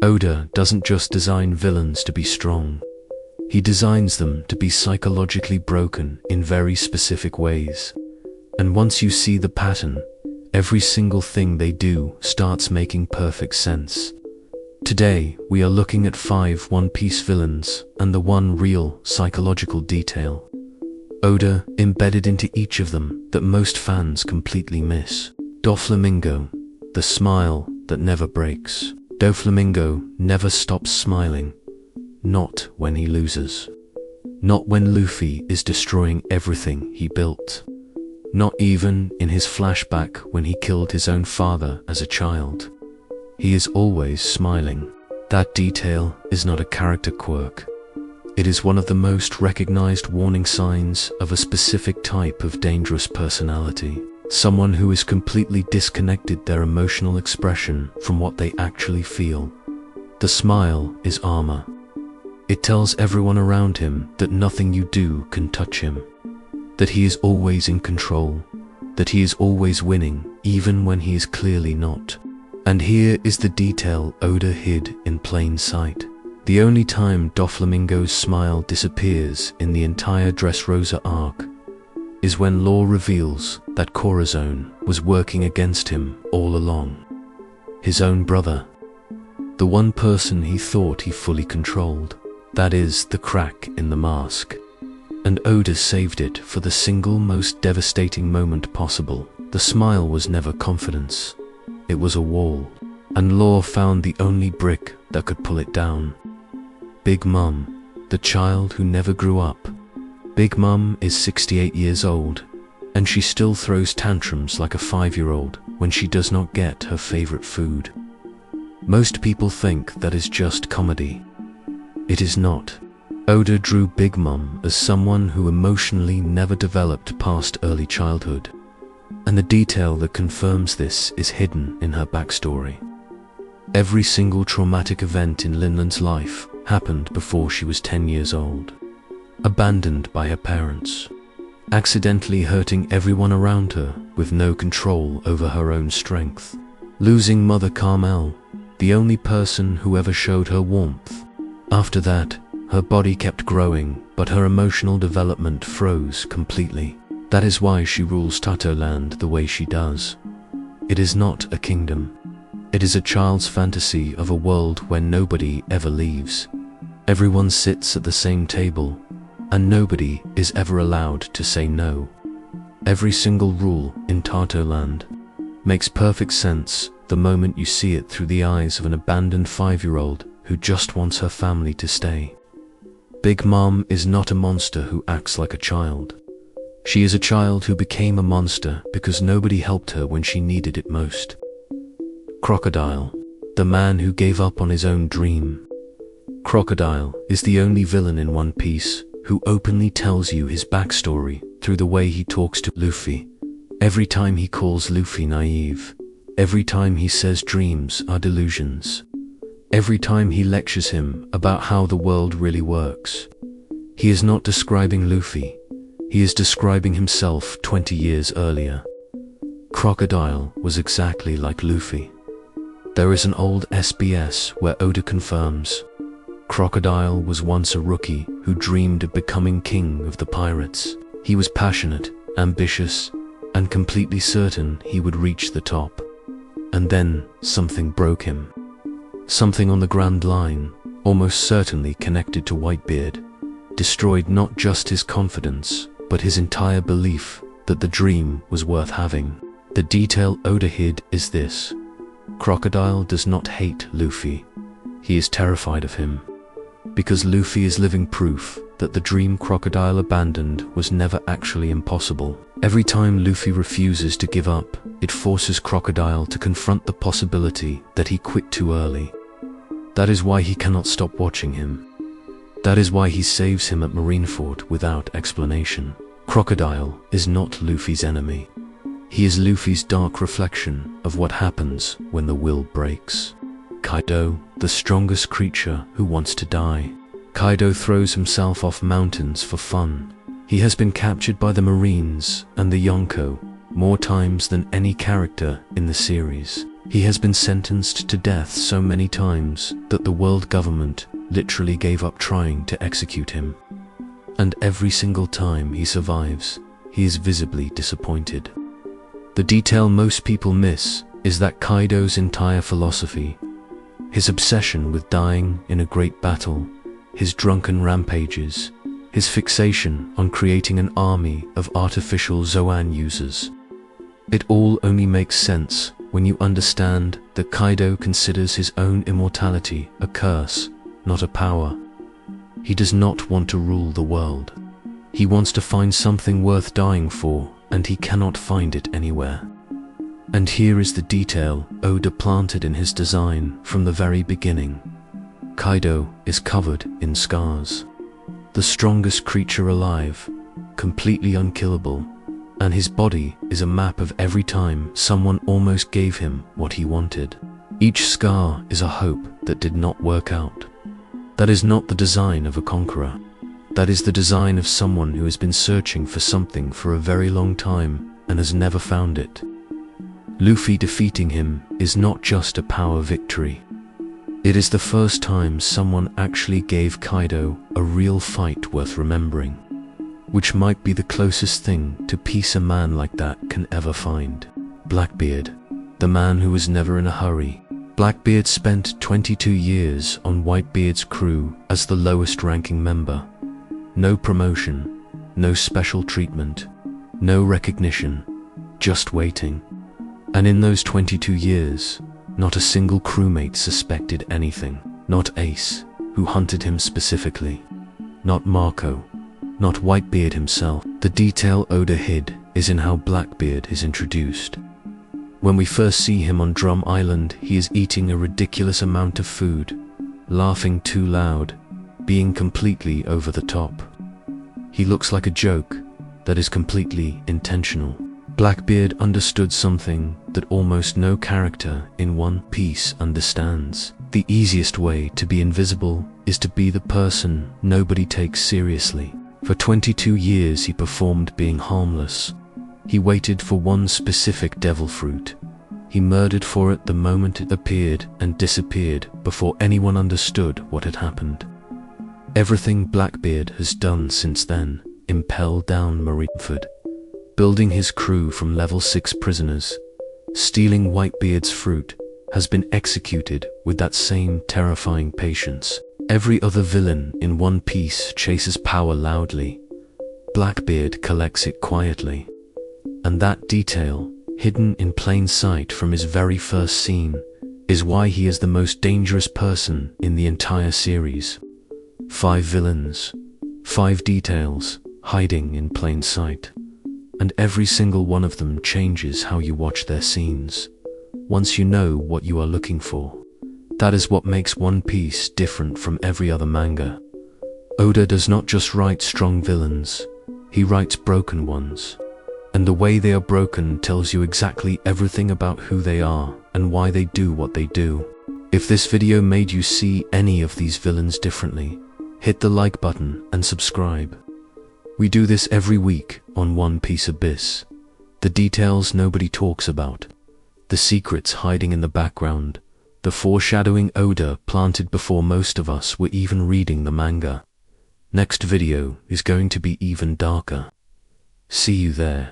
Oda doesn't just design villains to be strong. He designs them to be psychologically broken in very specific ways. And once you see the pattern, every single thing they do starts making perfect sense. Today, we are looking at 5 One Piece villains and the one real psychological detail Oda embedded into each of them that most fans completely miss. Doflamingo, the smile that never breaks. Doflamingo never stops smiling. Not when he loses. Not when Luffy is destroying everything he built. Not even in his flashback when he killed his own father as a child. He is always smiling. That detail is not a character quirk. It is one of the most recognized warning signs of a specific type of dangerous personality. Someone who is completely disconnected their emotional expression from what they actually feel. The smile is armor. It tells everyone around him that nothing you do can touch him. That he is always in control. That he is always winning, even when he is clearly not. And here is the detail Oda hid in plain sight. The only time Doflamingo's smile disappears in the entire Dressrosa arc is when Law reveals that Corazon was working against him all along. His own brother. The one person he thought he fully controlled. That is the crack in the mask. And Oda saved it for the single most devastating moment possible. The smile was never confidence. It was a wall. And Law found the only brick that could pull it down. Big Mom, the child who never grew up. Big Mom is 68 years old, and she still throws tantrums like a 5-year-old when she does not get her favorite food. Most people think that is just comedy. It is not. Oda drew Big Mom as someone who emotionally never developed past early childhood, and the detail that confirms this is hidden in her backstory. Every single traumatic event in Linland's life happened before she was 10 years old. Abandoned by her parents, accidentally hurting everyone around her with no control over her own strength, losing Mother Carmel, the only person who ever showed her warmth. After that, her body kept growing, but her emotional development froze completely. That is why she rules Tatoland the way she does. It is not a kingdom. It is a child's fantasy of a world where nobody ever leaves. Everyone sits at the same table, and nobody is ever allowed to say no. Every single rule in Tatoland makes perfect sense the moment you see it through the eyes of an abandoned 5-year-old who just wants her family to stay. Big Mom is not a monster who acts like a child. She is a child who became a monster because nobody helped her when she needed it most. Crocodile, the man who gave up on his own dream. Crocodile is the only villain in One Piece who openly tells you his backstory through the way he talks to Luffy. Every time he calls Luffy naive. Every time he says dreams are delusions. Every time he lectures him about how the world really works. He is not describing Luffy. He is describing himself 20 years earlier. Crocodile was exactly like Luffy. There is an old SBS where Oda confirms Crocodile was once a rookie who dreamed of becoming king of the pirates. He was passionate, ambitious, and completely certain he would reach the top. And then something broke him. Something on the Grand Line, almost certainly connected to Whitebeard, destroyed not just his confidence, but his entire belief that the dream was worth having. The detail Oda hid is this. Crocodile does not hate Luffy. He is terrified of him. Because Luffy is living proof that the dream Crocodile abandoned was never actually impossible. Every time Luffy refuses to give up, it forces Crocodile to confront the possibility that he quit too early. That is why he cannot stop watching him. That is why he saves him at Marineford without explanation. Crocodile is not Luffy's enemy. He is Luffy's dark reflection of what happens when the will breaks. Kaido, the strongest creature who wants to die. Kaido throws himself off mountains for fun. He has been captured by the Marines and the Yonko more times than any character in the series. He has been sentenced to death so many times that the world government literally gave up trying to execute him. And every single time he survives, he is visibly disappointed. The detail most people miss is that Kaido's entire philosophy, his obsession with dying in a great battle, his drunken rampages, his fixation on creating an army of artificial Zoan users. It all only makes sense when you understand that Kaido considers his own immortality a curse, not a power. He does not want to rule the world. He wants to find something worth dying for, and he cannot find it anywhere. And here is the detail Oda planted in his design from the very beginning. Kaido is covered in scars. The strongest creature alive, completely unkillable, and his body is a map of every time someone almost gave him what he wanted. Each scar is a hope that did not work out. That is not the design of a conqueror. That is the design of someone who has been searching for something for a very long time and has never found it. Luffy defeating him is not just a power victory. It is the first time someone actually gave Kaido a real fight worth remembering, which might be the closest thing to peace a man like that can ever find. Blackbeard, the man who was never in a hurry. Blackbeard spent 22 years on Whitebeard's crew as the lowest ranking member. No promotion, no special treatment, no recognition, just waiting. And in those 22 years, not a single crewmate suspected anything. Not Ace, who hunted him specifically. Not Marco. Not Whitebeard himself. The detail Oda hid is in how Blackbeard is introduced. When we first see him on Drum Island, he is eating a ridiculous amount of food, laughing too loud, being completely over the top. He looks like a joke that is completely intentional. Blackbeard understood something that almost no character in One Piece understands. The easiest way to be invisible is to be the person nobody takes seriously. For 22 years he performed being harmless. He waited for one specific devil fruit. He murdered for it the moment it appeared and disappeared before anyone understood what had happened. Everything Blackbeard has done since then, impel down Marineford, building his crew from level 6 prisoners, stealing Whitebeard's fruit, has been executed with that same terrifying patience. Every other villain in One Piece chases power loudly. Blackbeard collects it quietly. And that detail, hidden in plain sight from his very first scene, is why he is the most dangerous person in the entire series. 5 villains, 5 details, hiding in plain sight. And every single one of them changes how you watch their scenes, once you know what you are looking for. That is what makes One Piece different from every other manga. Oda does not just write strong villains, he writes broken ones. And the way they are broken tells you exactly everything about who they are and why they do what they do. If this video made you see any of these villains differently, hit the like button and subscribe. We do this every week on One Piece Abyss. The details nobody talks about, the secrets hiding in the background, the foreshadowing Oda planted before most of us were even reading the manga. Next video is going to be even darker. See you there.